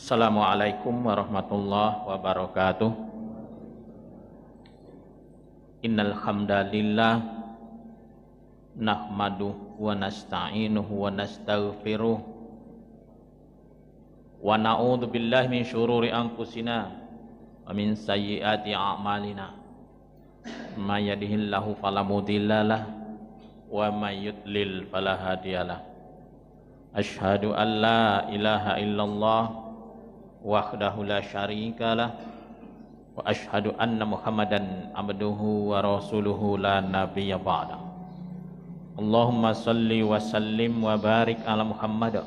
Assalamualaikum warahmatullahi wabarakatuh. Innal hamdalillah nahmaduhu wa nasta'inuhu wa nastaghfiruh wa na'udzu billahi min syururi anfusina wa min sayyiati a'malina. May yahdihillahu fala mudhillalah wa may yudlil fala hadiyalah. Asyhadu an la ilaha illallah wahdahu la syarikalah wa asyhadu anna Muhammadan abduhu wa rasuluhu la nabiyya ba'da. Allahumma salli wa sallim wa barik ala Muhammad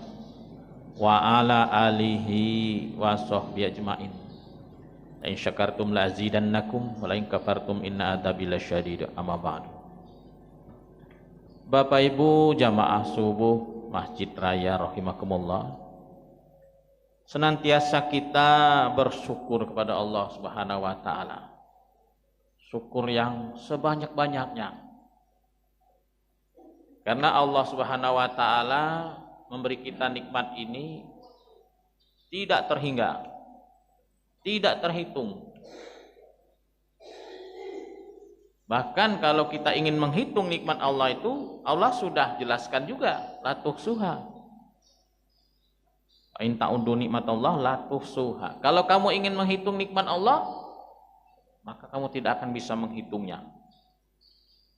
wa ala alihi wa sahbihi ajmain. La in syakartum la azidannakum wa la in kafartum inna adzabi lasyadid. Amma ba'du. Bapak Ibu jamaah subuh Masjid Raya rahimakumullah, senantiasa kita bersyukur kepada Allah Subhanahu wa taala. Syukur yang sebanyak-banyaknya. Karena Allah Subhanahu wa taala memberi kita nikmat ini tidak terhingga, tidak terhitung. Bahkan kalau kita ingin menghitung nikmat Allah itu, Allah sudah jelaskan juga, la tuhsuha. In ta'uddu nikmatallah la tuhsuha. Kalau kamu ingin menghitung nikmat Allah, maka kamu tidak akan bisa menghitungnya.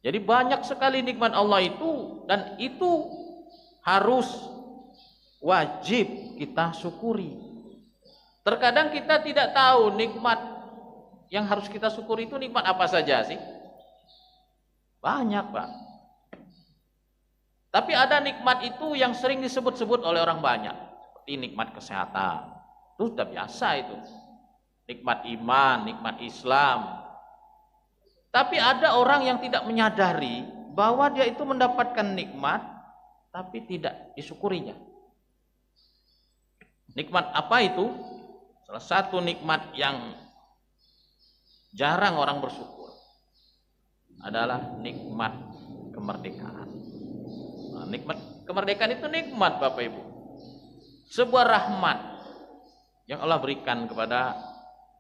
Jadi banyak sekali nikmat Allah itu, dan itu harus wajib kita syukuri. Terkadang kita tidak tahu nikmat yang harus kita syukuri itu nikmat apa saja sih. Banyak, Pak. Tapi ada nikmat itu yang sering disebut-sebut oleh orang banyak. Seperti nikmat kesehatan. Itu sudah biasa itu. Nikmat iman, nikmat Islam. Tapi ada orang yang tidak menyadari bahwa dia itu mendapatkan nikmat tapi tidak disyukurinya. Nikmat apa itu? Salah satu nikmat yang jarang orang bersyukur adalah nikmat kemerdekaan. Nah, nikmat kemerdekaan itu nikmat Bapak Ibu. Sebuah rahmat yang Allah berikan kepada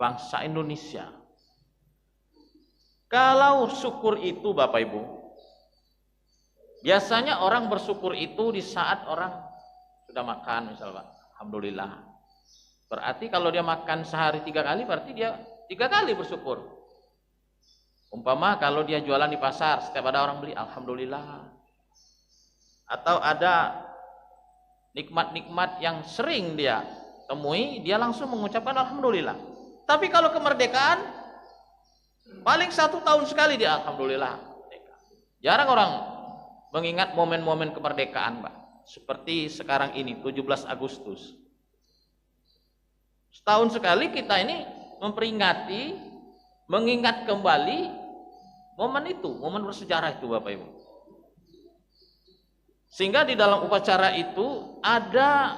bangsa Indonesia. Kalau syukur itu Bapak Ibu, biasanya orang bersyukur itu di saat orang sudah makan misalnya, alhamdulillah. Berarti kalau dia makan sehari 3 kali, berarti dia 3 kali bersyukur. Umpama kalau dia jualan di pasar, setiap ada orang beli, alhamdulillah. Atau ada nikmat-nikmat yang sering dia temui, dia langsung mengucapkan alhamdulillah. Tapi kalau kemerdekaan, paling 1 tahun sekali dia alhamdulillah. Jarang orang mengingat momen-momen kemerdekaan, Pak. Seperti sekarang ini, 17 Agustus. Setahun sekali kita ini memperingati, mengingat kembali momen itu, momen bersejarah itu Bapak Ibu. Sehingga di dalam upacara itu ada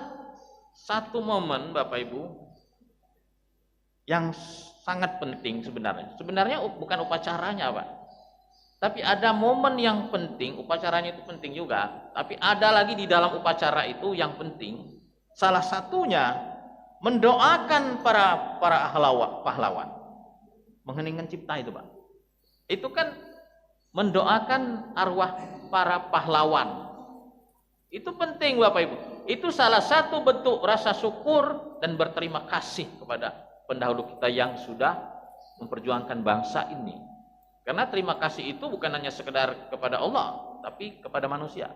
satu momen Bapak Ibu yang sangat penting sebenarnya. Sebenarnya bukan upacaranya Pak, tapi ada momen yang penting. Upacaranya itu penting juga, tapi ada lagi di dalam upacara itu yang penting. Salah satunya mendoakan para pahlawan, mengheningkan cipta itu Pak. Itu kan mendoakan arwah para pahlawan. Itu penting Bapak Ibu. Itu salah satu bentuk rasa syukur dan berterima kasih kepada pendahulu kita yang sudah memperjuangkan bangsa ini. Karena terima kasih itu bukan hanya sekedar kepada Allah, tapi kepada manusia.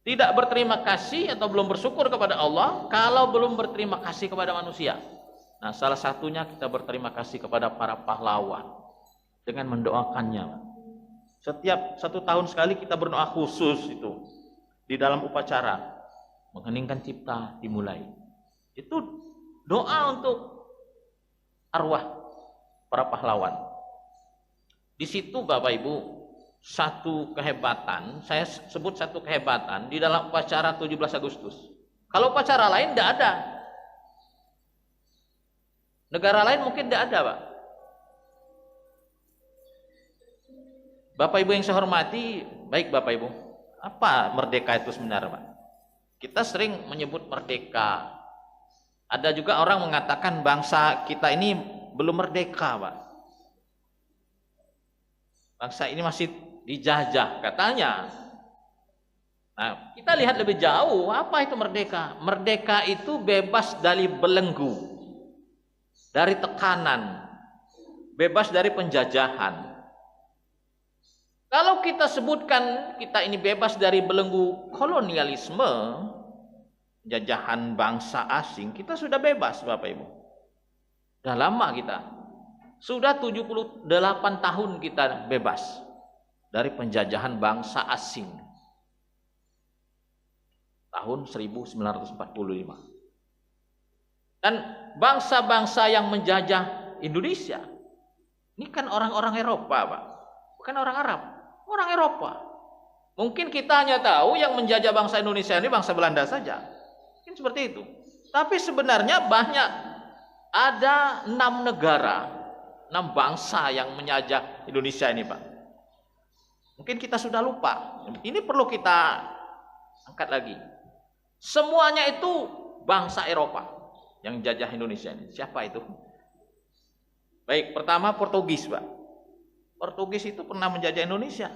Tidak berterima kasih atau belum bersyukur kepada Allah kalau belum berterima kasih kepada manusia. Nah, salah satunya kita berterima kasih kepada para pahlawan dengan mendoakannya. Setiap 1 tahun sekali kita berdoa khusus itu di dalam upacara mengheningkan cipta dimulai. Itu doa untuk arwah para pahlawan. Di situ Bapak Ibu, satu kehebatan, saya sebut satu kehebatan di dalam upacara 17 Agustus. Kalau upacara lain tidak ada. Negara lain mungkin tidak ada, Pak. Bapak Ibu yang saya hormati, baik Bapak Ibu, apa merdeka itu sebenarnya, Pak? Kita sering menyebut merdeka, Ada juga orang mengatakan bangsa kita ini belum merdeka, Pak. Bangsa ini masih dijajah katanya. Nah, kita lihat lebih jauh, apa itu merdeka? Merdeka itu bebas dari belenggu, dari tekanan, bebas dari penjajahan. Kalau kita sebutkan kita ini bebas dari belenggu kolonialisme, jajahan bangsa asing, kita sudah bebas, Bapak Ibu. Sudah lama kita. Sudah 78 tahun kita bebas dari penjajahan bangsa asing. Tahun 1945. Dan bangsa-bangsa yang menjajah Indonesia, ini kan orang-orang Eropa, Pak. Bukan orang Arab, orang Eropa. Mungkin kita hanya tahu yang menjajah bangsa Indonesia ini bangsa Belanda saja. Mungkin seperti itu. Tapi sebenarnya banyak, ada 6 negara, 6 bangsa yang menjajah Indonesia ini, Pak. Mungkin kita sudah lupa. Ini perlu kita angkat lagi. Semuanya itu bangsa Eropa yang jajah Indonesia ini. Siapa itu? Baik, pertama Portugis, Pak. Portugis itu pernah menjajah Indonesia.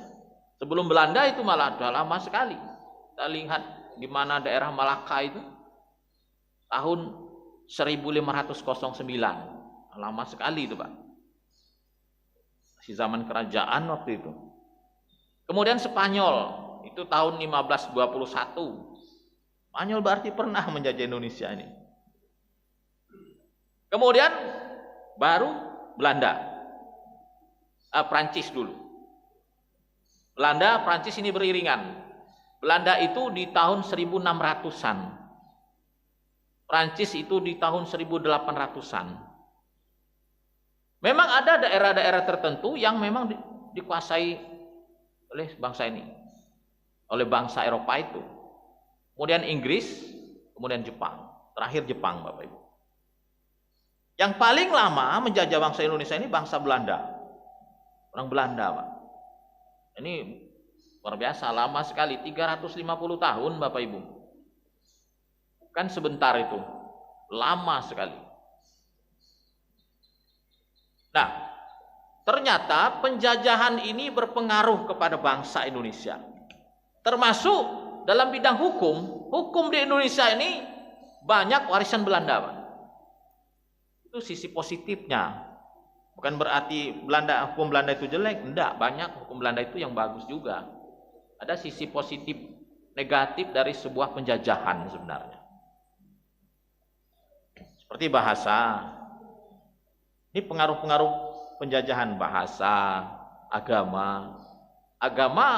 Sebelum Belanda itu malah sudah lama sekali. Kita lihat di mana daerah Malaka itu tahun 1509. Lama sekali itu, Pak. Masih zaman kerajaan waktu itu. Kemudian Spanyol itu tahun 1521. Spanyol berarti pernah menjajah Indonesia ini. Kemudian baru Belanda. Prancis dulu. Belanda, Prancis ini beriringan. Belanda itu di tahun 1600-an. Prancis itu di tahun 1800-an. Memang ada daerah-daerah tertentu yang memang dikuasai oleh bangsa ini. Oleh bangsa Eropa itu. Kemudian Inggris, kemudian Jepang. Terakhir Jepang, Bapak Ibu. Yang paling lama menjajah bangsa Indonesia ini bangsa Belanda. Orang Belanda, Pak. Ini luar biasa, lama sekali, 350 tahun, Bapak Ibu. Kan sebentar itu, lama sekali. Nah, ternyata penjajahan ini berpengaruh kepada bangsa Indonesia. Termasuk dalam bidang hukum, hukum di Indonesia ini banyak warisan Belanda, Pak. Itu sisi positifnya. Bukan berarti hukum Belanda itu jelek, enggak, banyak hukum Belanda itu yang bagus juga. Ada sisi positif negatif dari sebuah penjajahan sebenarnya. Seperti bahasa. Ini pengaruh-pengaruh penjajahan bahasa, agama. Agama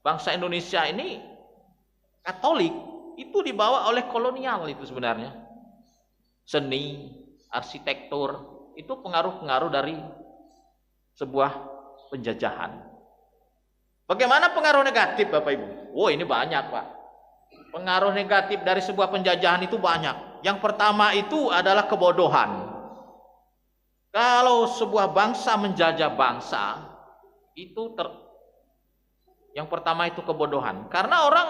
bangsa Indonesia ini Katolik itu dibawa oleh kolonial itu sebenarnya. Seni, arsitektur itu pengaruh-pengaruh dari sebuah penjajahan. Bagaimana pengaruh negatif, Bapak Ibu? Oh, ini banyak, Pak. Pengaruh negatif dari sebuah penjajahan itu banyak. Yang pertama itu adalah kebodohan. Kalau sebuah bangsa menjajah bangsa, itu yang pertama itu kebodohan. Karena orang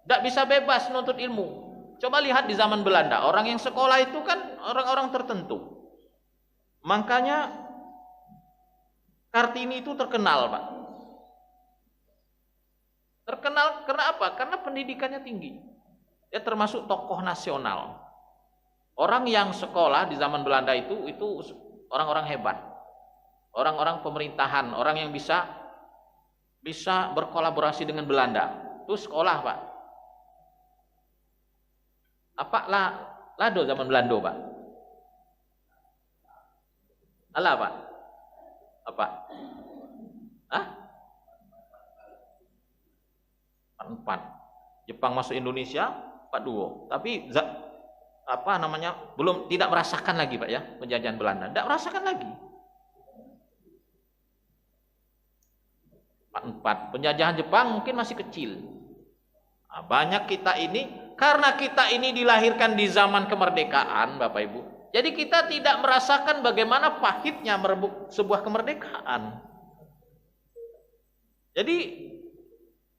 tidak bisa bebas menuntut ilmu. Coba lihat di zaman Belanda, orang yang sekolah itu kan orang-orang tertentu. Makanya Kartini itu terkenal, Pak. Terkenal karena apa? Karena pendidikannya tinggi. Dia termasuk tokoh nasional. Orang yang sekolah di zaman Belanda itu orang-orang hebat. Orang-orang pemerintahan, orang yang bisa berkolaborasi dengan Belanda. Itu sekolah, Pak. Apa lado zaman Belanda, Pak? Alah, Pak. Apa? Hah? 4. Jepang masuk Indonesia 42. Tapi tidak merasakan lagi, Pak, ya, penjajahan Belanda. Tidak merasakan lagi. 4. Penjajahan Jepang mungkin masih kecil. Nah, banyak kita ini karena kita ini dilahirkan di zaman kemerdekaan, Bapak Ibu. Jadi kita tidak merasakan bagaimana pahitnya merebut sebuah kemerdekaan. Jadi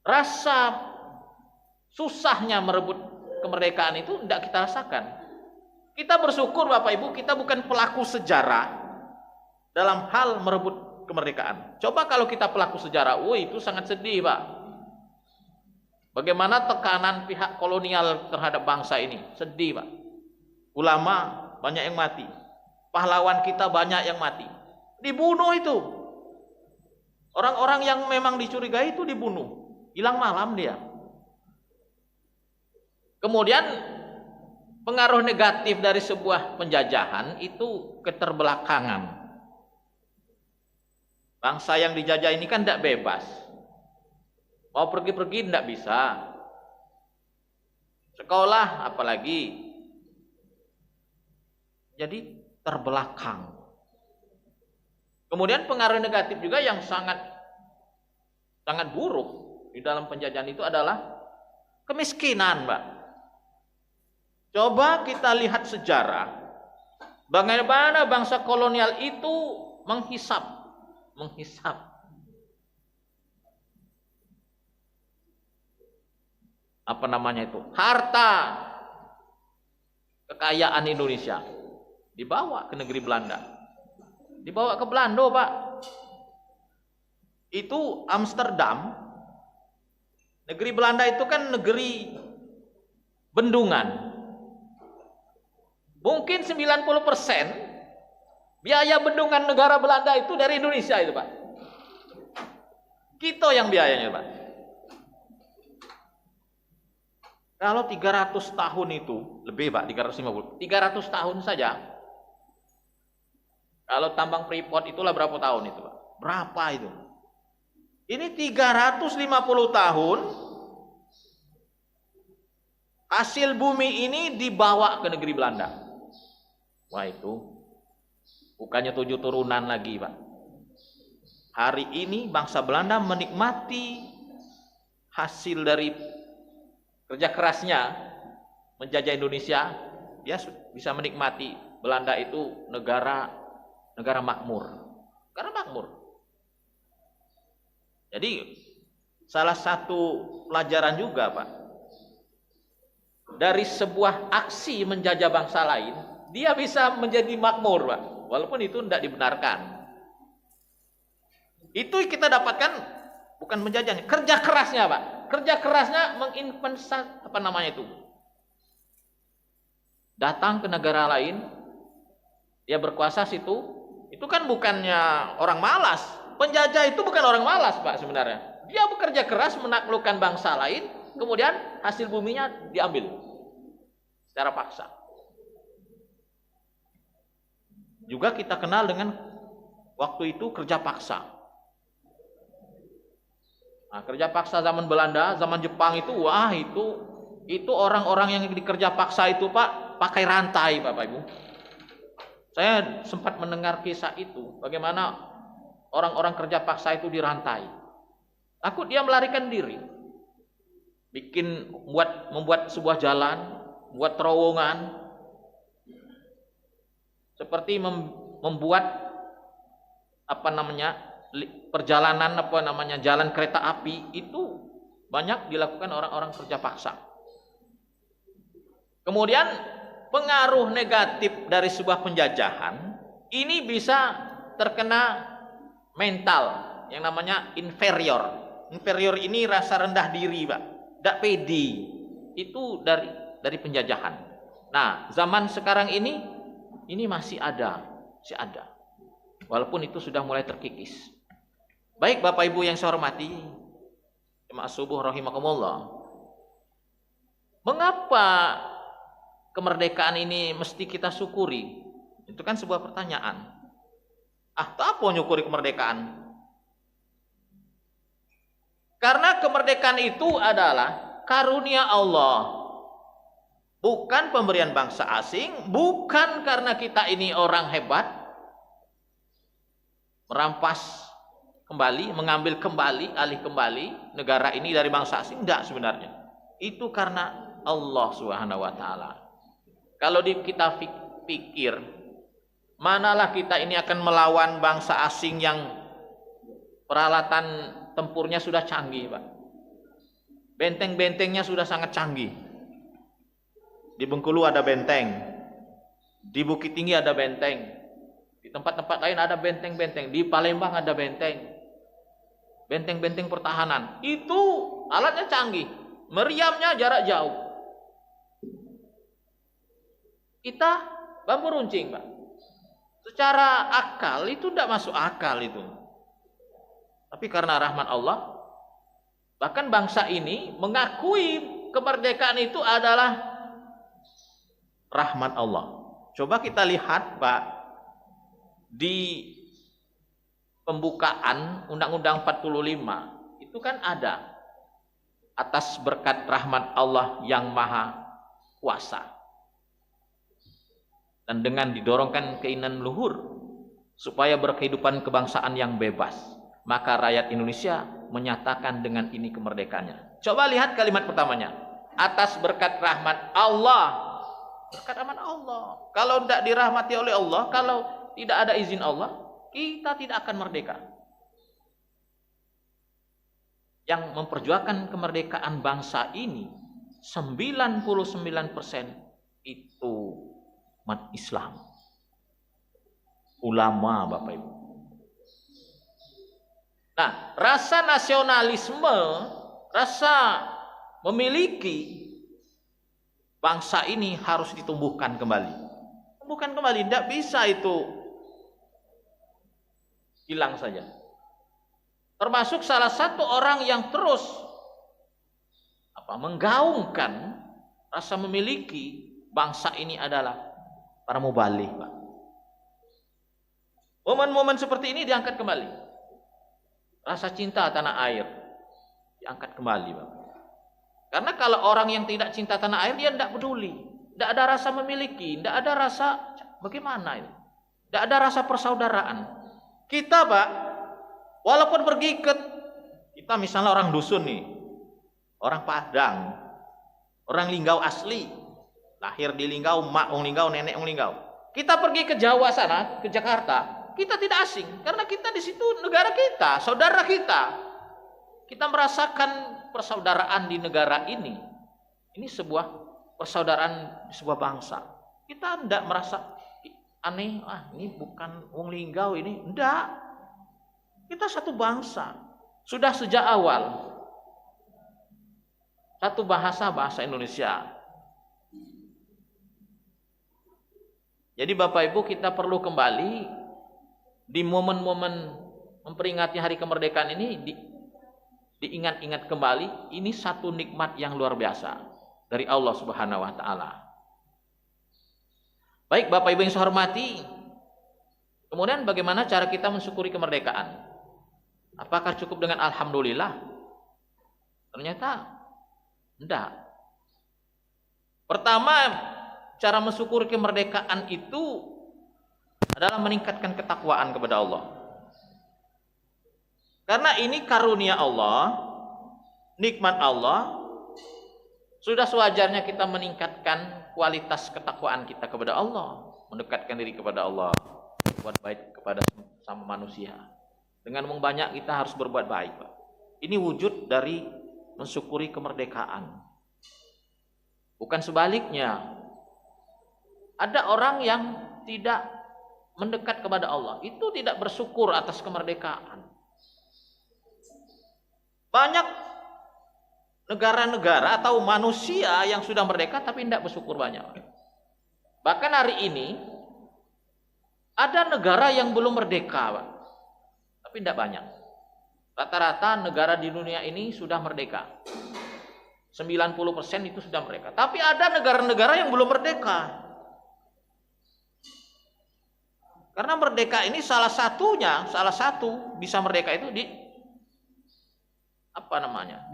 rasa susahnya merebut kemerdekaan itu tidak kita rasakan. Kita bersyukur Bapak Ibu, kita bukan pelaku sejarah dalam hal merebut kemerdekaan. Coba kalau kita pelaku sejarah, itu sangat sedih Pak. Bagaimana tekanan pihak kolonial terhadap bangsa ini, sedih Pak. Ulama banyak yang mati, pahlawan kita banyak yang mati, dibunuh itu. Orang-orang yang memang dicurigai itu dibunuh, hilang malam dia. Kemudian pengaruh negatif dari sebuah penjajahan itu keterbelakangan. Bangsa yang dijajah ini kan tidak bebas. Mau pergi-pergi tidak bisa. Sekolah apalagi. Jadi terbelakang. Kemudian pengaruh negatif juga yang sangat buruk di dalam penjajahan itu adalah kemiskinan, Mbak. Coba kita lihat sejarah, bagaimana bangsa kolonial itu menghisap apa namanya itu, harta kekayaan Indonesia, dibawa ke negeri Belanda, dibawa ke Belanda, Pak. Itu Amsterdam, negeri Belanda itu kan negeri bendungan. Mungkin 90% biaya bendungan negara Belanda itu dari Indonesia itu, Pak. Kita yang biayanya, Pak. Kalau 300 tahun itu, lebih Pak, 300 tahun saja. Kalau tambang Freeport itulah berapa tahun itu, Pak? Berapa itu? Ini 350 tahun hasil bumi ini dibawa ke negeri Belanda. Wah, itu bukannya 7 turunan lagi, Pak. Hari ini bangsa Belanda menikmati hasil dari kerja kerasnya menjajah Indonesia. Dia bisa menikmati. Belanda itu negara makmur. Negara makmur. Jadi salah satu pelajaran juga, Pak, dari sebuah aksi menjajah bangsa lain, dia bisa menjadi makmur, Pak, walaupun itu tidak dibenarkan. Itu kita dapatkan bukan menjajahnya, kerja kerasnya, Pak. Kerja kerasnya menginvestasi apa namanya itu. Datang ke negara lain, dia berkuasa situ, itu kan bukannya orang malas. Penjajah itu bukan orang malas, Pak, sebenarnya. Dia bekerja keras menaklukkan bangsa lain, kemudian hasil buminya diambil secara paksa. Juga kita kenal dengan waktu itu kerja paksa. Nah, kerja paksa zaman Belanda, zaman Jepang itu, wah itu orang-orang yang dikerja paksa itu, Pak, pakai rantai, Bapak Ibu. Saya sempat mendengar kisah itu, bagaimana orang-orang kerja paksa itu dirantai. Takut dia melarikan diri. Membuat sebuah jalan, membuat terowongan. Seperti membuat perjalanan jalan kereta api, itu banyak dilakukan orang-orang kerja paksa. Kemudian pengaruh negatif dari sebuah penjajahan ini bisa terkena mental yang namanya inferior. Inferior ini rasa rendah diri, Pak, tidak pede. Itu dari penjajahan. Nah, zaman sekarang ini masih ada. Walaupun itu sudah mulai terkikis. Baik Bapak Ibu yang saya hormati, jemaah subuh rahimakumullah. Mengapa kemerdekaan ini mesti kita syukuri? Itu kan sebuah pertanyaan. Apa nyukuri kemerdekaan? Karena kemerdekaan itu adalah karunia Allah. Bukan pemberian bangsa asing, bukan karena kita ini orang hebat, merampas kembali, mengambil kembali, alih kembali negara ini dari bangsa asing, enggak sebenarnya. Itu karena Allah Subhanahu wa taala. Kalau kita pikir, manalah kita ini akan melawan bangsa asing yang peralatan tempurnya sudah canggih, Pak. Benteng-bentengnya sudah sangat canggih. Di Bengkulu ada benteng, Di Bukit Tinggi ada benteng, di tempat-tempat lain ada benteng-benteng, di Palembang ada benteng-benteng pertahanan. Itu alatnya canggih, meriamnya jarak jauh. Kita bambu runcing, Pak. Secara akal itu tidak masuk akal itu. Tapi karena rahmat Allah, bahkan bangsa ini mengakui kemerdekaan itu adalah rahmat Allah. Coba kita lihat, Pak, di pembukaan Undang-Undang 45 itu kan ada atas berkat rahmat Allah yang maha kuasa. Dan dengan didorongkan keinginan luhur supaya berkehidupan kebangsaan yang bebas, maka rakyat Indonesia menyatakan dengan ini kemerdekaannya. Coba lihat kalimat pertamanya, atas berkat rahmat Allah. Berkat rahmat Allah. Kalau tidak dirahmati oleh Allah, kalau tidak ada izin Allah, kita tidak akan merdeka. Yang memperjuangkan kemerdekaan bangsa ini 99% itu umat Islam, ulama, Bapak Ibu. Nah, rasa nasionalisme, rasa memiliki bangsa ini harus ditumbuhkan kembali. Tumbuhkan kembali, tidak bisa itu hilang saja. Termasuk salah satu orang yang terus menggaungkan rasa memiliki bangsa ini adalah para mubalik, Pak. Momen-momen seperti ini diangkat kembali. Rasa cinta tanah air diangkat kembali, Pak. Karena kalau orang yang tidak cinta tanah air, dia tidak peduli, tidak ada rasa memiliki, tidak ada rasa bagaimana ini, tidak ada rasa persaudaraan. Kita, Pak, walaupun pergi ke, kita misalnya orang dusun nih, orang Padang, orang Linggau asli, lahir di Linggau, mak wong Linggau, nenek wong Linggau. Kita pergi ke Jawa sana, ke Jakarta, kita tidak asing karena kita di situ negara kita, saudara kita. Kita merasakan persaudaraan di negara ini. Ini sebuah persaudaraan di sebuah bangsa. Kita tidak merasa aneh, ini bukan wong Linggau ini, enggak. Kita satu bangsa. Sudah sejak awal. Satu bahasa Indonesia. Jadi Bapak Ibu, kita perlu kembali di momen-momen memperingati hari kemerdekaan ini diingat-ingat kembali. Ini satu nikmat yang luar biasa dari Allah Subhanahu wa taala. Baik Bapak Ibu yang saya hormati, kemudian bagaimana cara kita mensyukuri kemerdekaan? Apakah cukup dengan alhamdulillah? Ternyata tidak. Pertama, cara mensyukuri kemerdekaan itu adalah meningkatkan ketakwaan kepada Allah. Karena ini karunia Allah, nikmat Allah. Sudah sewajarnya kita meningkatkan kualitas ketakwaan kita kepada Allah, mendekatkan diri kepada Allah, berbuat baik kepada sama manusia. Dengan membanyak kita harus berbuat baik, Pak. Ini wujud dari mensyukuri kemerdekaan. Bukan sebaliknya. Ada orang yang tidak mendekat kepada Allah, itu tidak bersyukur atas kemerdekaan. Banyak negara-negara atau manusia yang sudah merdeka tapi tidak bersyukur banyak. Bahkan hari ini ada negara yang belum merdeka, Pak, tapi tidak banyak. Rata-rata negara di dunia ini sudah merdeka. 90% itu sudah merdeka. Tapi ada negara-negara yang belum merdeka. Karena merdeka ini salah satu bisa merdeka itu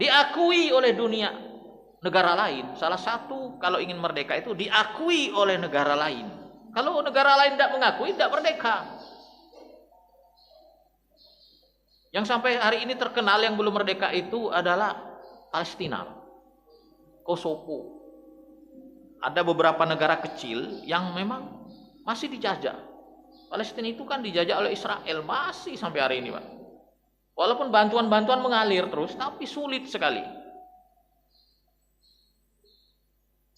diakui oleh dunia negara lain. Salah satu kalau ingin merdeka itu diakui oleh negara lain. Kalau negara lain tidak mengakui, tidak merdeka. Yang sampai hari ini terkenal yang belum merdeka itu adalah Palestina, Kosovo. Ada beberapa negara kecil yang memang masih dijajah. Palestina itu kan dijajah oleh Israel masih sampai hari ini, Pak. Walaupun bantuan-bantuan mengalir terus, tapi sulit sekali.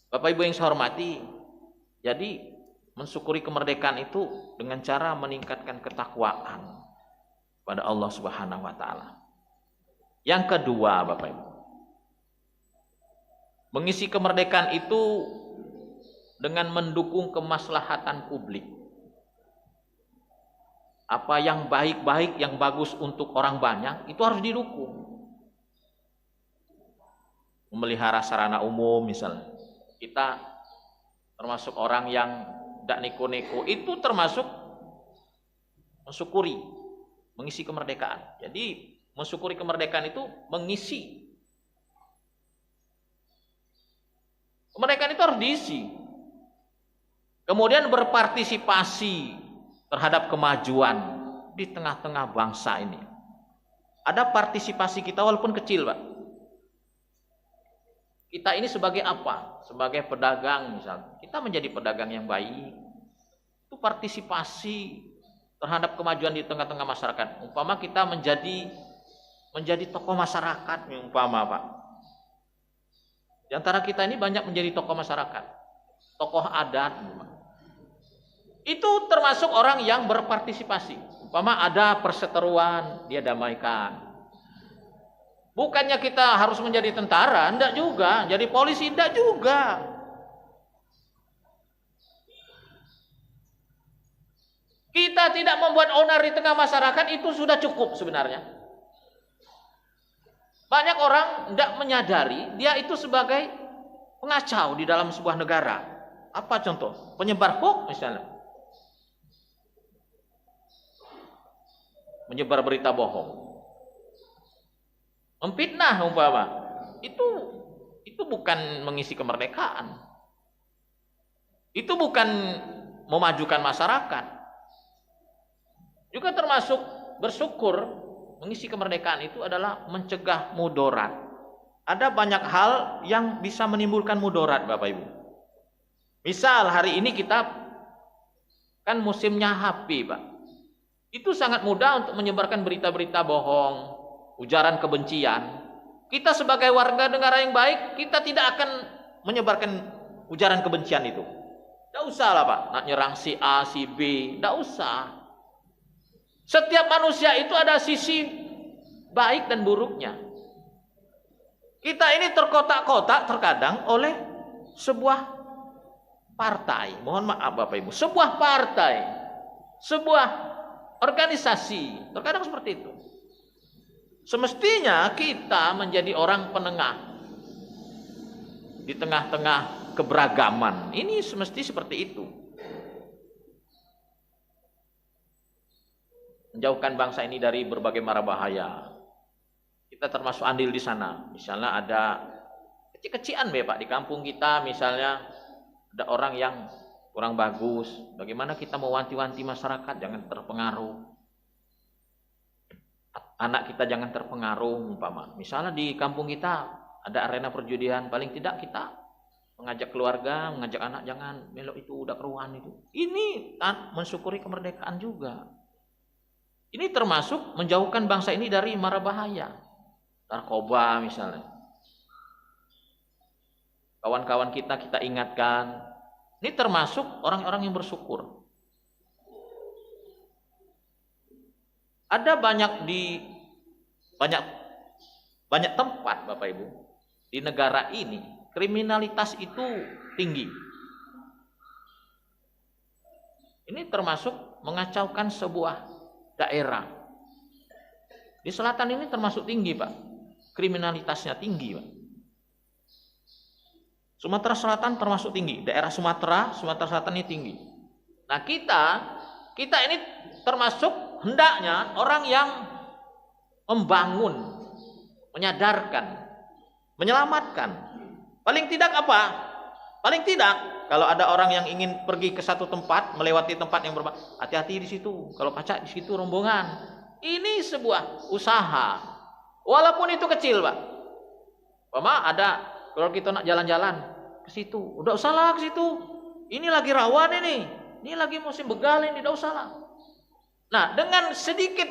Bapak Ibu yang saya hormati, jadi mensyukuri kemerdekaan itu dengan cara meningkatkan ketakwaan pada Allah Subhanahu wa taala. Yang kedua, Bapak Ibu, mengisi kemerdekaan itu dengan mendukung kemaslahatan publik. Apa yang baik-baik, yang bagus untuk orang banyak, itu harus didukung. Memelihara sarana umum misalnya. Kita termasuk orang yang tidak neko-neko, itu termasuk mensyukuri, mengisi kemerdekaan. Jadi mensyukuri kemerdekaan itu mengisi. Kemerdekaan itu harus diisi. Kemudian berpartisipasi terhadap kemajuan di tengah-tengah bangsa ini. Ada partisipasi kita walaupun kecil, Pak. Kita ini sebagai apa? Sebagai pedagang misalnya. Kita menjadi pedagang yang baik. Itu partisipasi terhadap kemajuan di tengah-tengah masyarakat. Umpama kita menjadi tokoh masyarakat, umpama, Pak. Di antara kita ini banyak menjadi tokoh masyarakat, tokoh adat. Itu termasuk orang yang berpartisipasi. Umpama ada perseteruan, dia damaikan. Bukannya kita harus menjadi tentara, enggak juga. Jadi polisi, enggak juga. Kita tidak membuat onar di tengah masyarakat, itu sudah cukup sebenarnya. Banyak orang enggak menyadari dia itu sebagai pengacau di dalam sebuah negara. Apa contoh? Penyebar hoax misalnya. Menyebar berita bohong, memfitnah umpama, itu bukan mengisi kemerdekaan, itu bukan memajukan masyarakat. Juga termasuk bersyukur, mengisi kemerdekaan itu adalah mencegah mudarat. Ada banyak hal yang bisa menimbulkan mudarat, Bapak Ibu. Misal hari ini kita kan musimnya HP, Pak. Itu sangat mudah untuk menyebarkan berita-berita bohong, ujaran kebencian. Kita sebagai warga negara yang baik, kita tidak akan menyebarkan ujaran kebencian itu. Tidak usah lah, Pak, nak nyerang si A, si B, tidak usah. Setiap manusia itu ada sisi baik dan buruknya. Kita ini terkotak-kotak terkadang oleh sebuah partai. Mohon maaf Bapak Ibu, sebuah partai, sebuah organisasi, terkadang seperti itu. Semestinya kita menjadi orang penengah di tengah-tengah keberagaman. Ini semesti seperti itu. Menjauhkan bangsa ini dari berbagai mara bahaya. Kita termasuk andil di sana. Misalnya ada kecil-kecilan Pak di kampung kita, misalnya ada orang yang kurang bagus, bagaimana kita mewanti-wanti masyarakat jangan terpengaruh, anak kita jangan terpengaruh umpama. Misalnya di kampung kita ada arena perjudian, paling tidak kita mengajak keluarga, mengajak anak, jangan melok itu, udah keruan itu. Ini mensyukuri kemerdekaan juga. Ini termasuk menjauhkan bangsa ini dari mara bahaya, narkoba misalnya. Kawan-kawan kita ingatkan. Ini termasuk orang-orang yang bersyukur. Ada banyak tempat Bapak Ibu di negara ini kriminalitas itu tinggi. Ini termasuk mengacaukan sebuah daerah. Di selatan ini termasuk tinggi, Pak. Kriminalitasnya tinggi, Pak. Sumatera Selatan termasuk tinggi, daerah Sumatera Selatan ini tinggi. Nah kita ini termasuk hendaknya orang yang membangun, menyadarkan, menyelamatkan. Paling tidak apa? Paling tidak kalau ada orang yang ingin pergi ke satu tempat, melewati tempat yang berbahaya, hati-hati di situ. Kalau pacak di situ rombongan. Ini sebuah usaha, walaupun itu kecil, Pak. Ada kalau kita nak jalan-jalan ke situ, udah usahlah ke situ. Ini lagi rawan ini lagi musim begal ini, udah usahlah. Nah, dengan sedikit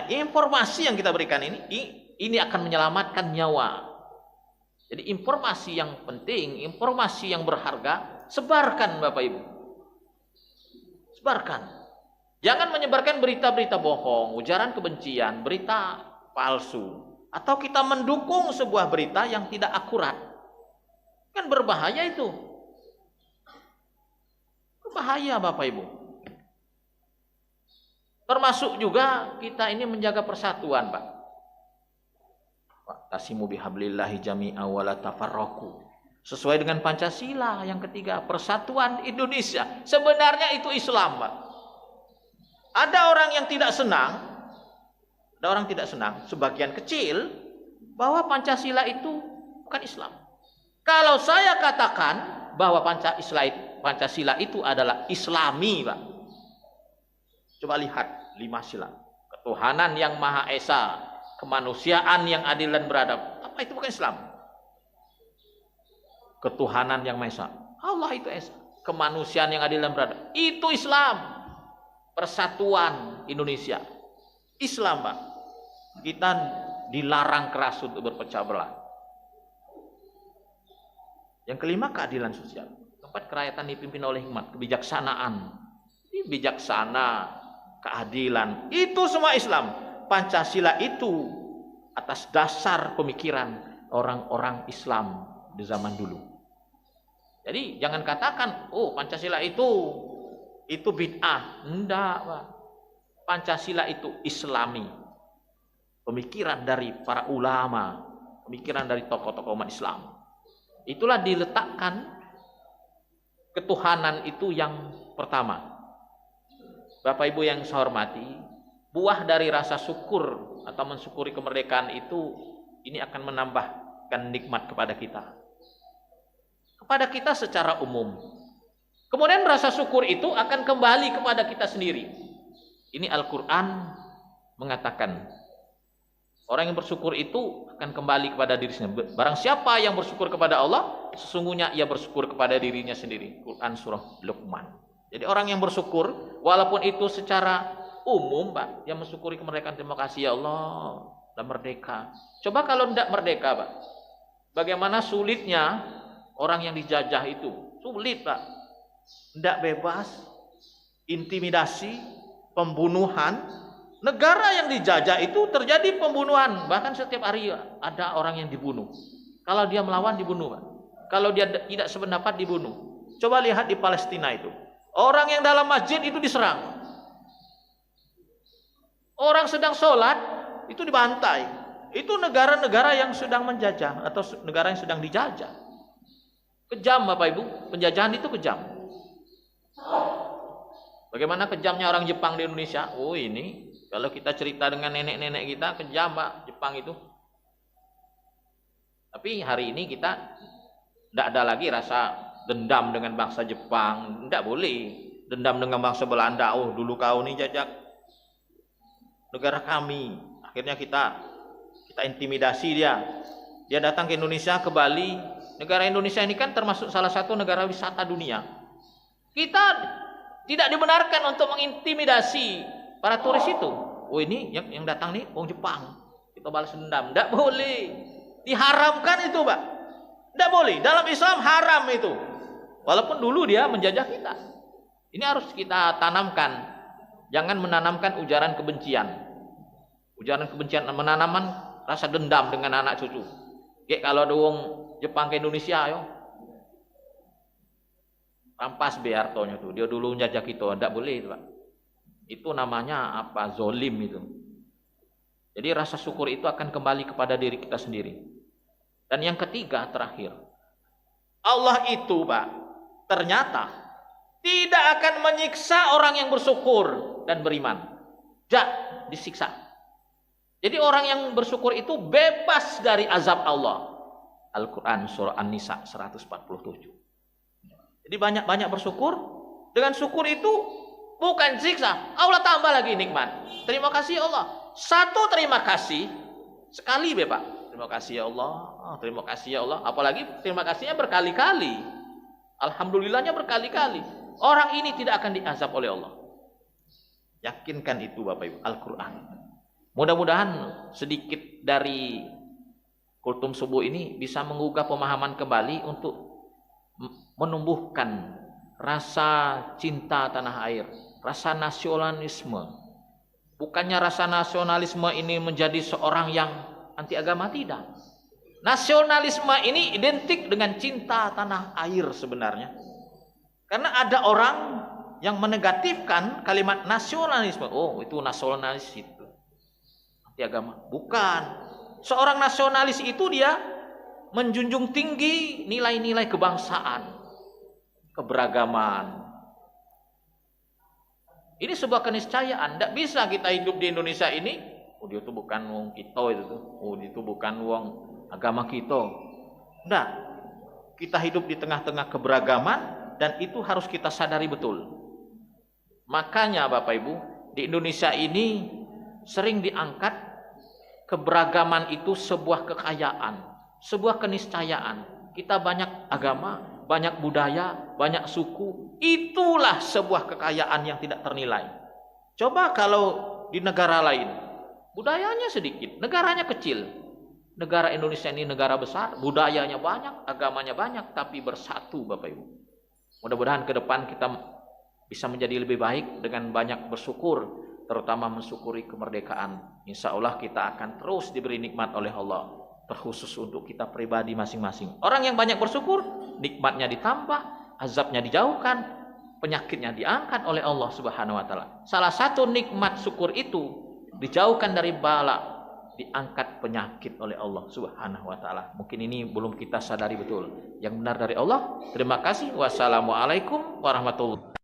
informasi yang kita berikan ini akan menyelamatkan nyawa. Jadi informasi yang penting, informasi yang berharga Sebarkan Bapak Ibu. Sebarkan. Jangan menyebarkan berita-berita bohong, ujaran kebencian, berita palsu. Atau kita mendukung sebuah berita yang tidak akurat. Kan berbahaya itu. Berbahaya Bapak Ibu. Termasuk juga kita ini menjaga persatuan Pak. Tasimu bihablillahi jami'a wa la tafarraqu. Sesuai dengan Pancasila yang ketiga, persatuan Indonesia. Sebenarnya itu Islam Pak. Ada orang yang tidak senang, sebagian kecil, bahwa Pancasila itu bukan Islam. Kalau saya katakan bahwa Pancasila itu adalah Islami, Pak. Coba lihat 5 sila. Ketuhanan yang Maha Esa, kemanusiaan yang adil dan beradab. Apa itu bukan Islam? Ketuhanan yang Maha Esa, Allah itu Esa. Kemanusiaan yang adil dan beradab, itu Islam. Persatuan Indonesia, Islam Pak. Kita dilarang keras untuk berpecah belah. Yang kelima, keadilan sosial. Keempat, kerakyatan dipimpin oleh hikmat, kebijaksanaan. Ini bijaksana, keadilan, itu semua Islam. Pancasila itu atas dasar pemikiran orang-orang Islam di zaman dulu. Jadi jangan katakan, oh Pancasila itu bid'ah. Enggak Pak. Pancasila itu Islami. Pemikiran dari para ulama, pemikiran dari tokoh-tokoh umat Islam. Itulah diletakkan ketuhanan itu yang pertama. Bapak Ibu yang saya hormati, buah dari rasa syukur atau mensyukuri kemerdekaan itu, ini akan menambahkan nikmat kepada kita. Kepada kita secara umum. Kemudian rasa syukur itu akan kembali kepada kita sendiri. Ini Al-Quran mengatakan, orang yang bersyukur itu akan kembali kepada dirinya. Barang siapa yang bersyukur kepada Allah, sesungguhnya ia bersyukur kepada dirinya sendiri. Quran surah Luqman. Jadi orang yang bersyukur, walaupun itu secara umum Pak, yang mensyukuri kemerdekaan, terima kasih ya Allah, dan merdeka. Coba kalau tidak merdeka Pak, bagaimana sulitnya orang yang dijajah itu. Sulit Pak. Tidak bebas, intimidasi, pembunuhan. Negara yang dijajah itu terjadi pembunuhan. Bahkan setiap hari ada orang yang dibunuh. Kalau dia melawan dibunuh Pak. Kalau dia tidak sependapat dibunuh. Coba lihat di Palestina itu. Orang yang dalam masjid itu diserang. Orang sedang sholat itu dibantai. Itu negara-negara yang sedang menjajah atau negara yang sedang dijajah. Kejam Bapak Ibu, penjajahan itu kejam. Bagaimana kejamnya orang Jepang di Indonesia? Oh ini, kalau kita cerita dengan nenek-nenek kita, kejam Pak Jepang itu. Tapi hari ini kita tidak ada lagi rasa dendam dengan bangsa Jepang. Tidak boleh dendam dengan bangsa Belanda. Oh dulu kau ini jajak negara kami. Akhirnya kita intimidasi dia. Dia datang ke Indonesia, ke Bali. Negara Indonesia ini kan termasuk salah satu negara wisata dunia. Kita tidak dibenarkan untuk mengintimidasi para turis itu. Oh ini yang datang nih orang Jepang, kita balas dendam. Tidak boleh. Diharamkan itu Pak. Tidak boleh. Dalam Islam haram itu. Walaupun dulu dia menjajah kita. Ini harus kita tanamkan. Jangan menanamkan ujaran kebencian. Ujaran kebencian, menanamkan rasa dendam dengan anak cucu. Kayak kalau ada orang Jepang ke Indonesia, yo, rampas Beartonya tuh. Dia dulu menjajah kita. Tidak boleh itu Pak. Itu namanya apa? Zolim itu. Jadi rasa syukur itu akan kembali kepada diri kita sendiri. Dan yang ketiga, terakhir, Allah itu Pak, ternyata tidak akan menyiksa orang yang bersyukur dan beriman. Tidak disiksa. Jadi orang yang bersyukur itu bebas dari azab Allah. Al-Quran surah An-Nisa 147. Jadi banyak-banyak bersyukur. Dengan syukur itu bukan siksa. Allah tambah lagi nikmat. Terima kasih Allah. Satu terima kasih sekali Bapak. Terima kasih ya Allah. Terima kasih ya Allah. Apalagi terima kasihnya berkali-kali. Alhamdulillahnya berkali-kali. Orang ini tidak akan diazab oleh Allah. Yakinkan itu Bapak Ibu. Al-Quran. Mudah-mudahan sedikit dari kultum subuh ini bisa menggugah pemahaman kembali untuk menumbuhkan rasa cinta tanah air, rasa nasionalisme. Bukannya rasa nasionalisme ini menjadi seorang yang anti agama, tidak. Nasionalisme ini identik dengan cinta tanah air sebenarnya. Karena ada orang yang menegatifkan kalimat nasionalisme. Oh, itu nasionalis itu anti agama. Bukan. Seorang nasionalis itu dia menjunjung tinggi nilai-nilai kebangsaan, keberagaman. Ini sebuah keniscayaan. Tidak bisa kita hidup di Indonesia ini, oh dia itu bukan wong kita itu tuh. Oh itu bukan wong agama kita. Nah, kita hidup di tengah-tengah keberagaman dan itu harus kita sadari betul. Makanya Bapak Ibu, di Indonesia ini sering diangkat keberagaman itu sebuah kekayaan, sebuah keniscayaan. Kita banyak agama, banyak budaya, banyak suku. Itulah sebuah kekayaan yang tidak ternilai. Coba kalau di negara lain, budayanya sedikit, negaranya kecil. Negara Indonesia ini negara besar, budayanya banyak, agamanya banyak, tapi bersatu Bapak Ibu. Mudah-mudahan ke depan kita bisa menjadi lebih baik dengan banyak bersyukur, terutama mensyukuri kemerdekaan. Insya Allah kita akan terus diberi nikmat oleh Allah, terkhusus untuk kita pribadi masing-masing. Orang yang banyak bersyukur, nikmatnya ditambah, azabnya dijauhkan, penyakitnya diangkat oleh Allah Subhanahu wa taala. Salah satu nikmat syukur itu dijauhkan dari bala, diangkat penyakit oleh Allah Subhanahu wa taala. Mungkin ini belum kita sadari betul. Yang benar dari Allah. Terima kasih. Wassalamualaikum warahmatullahi wabarakatuh.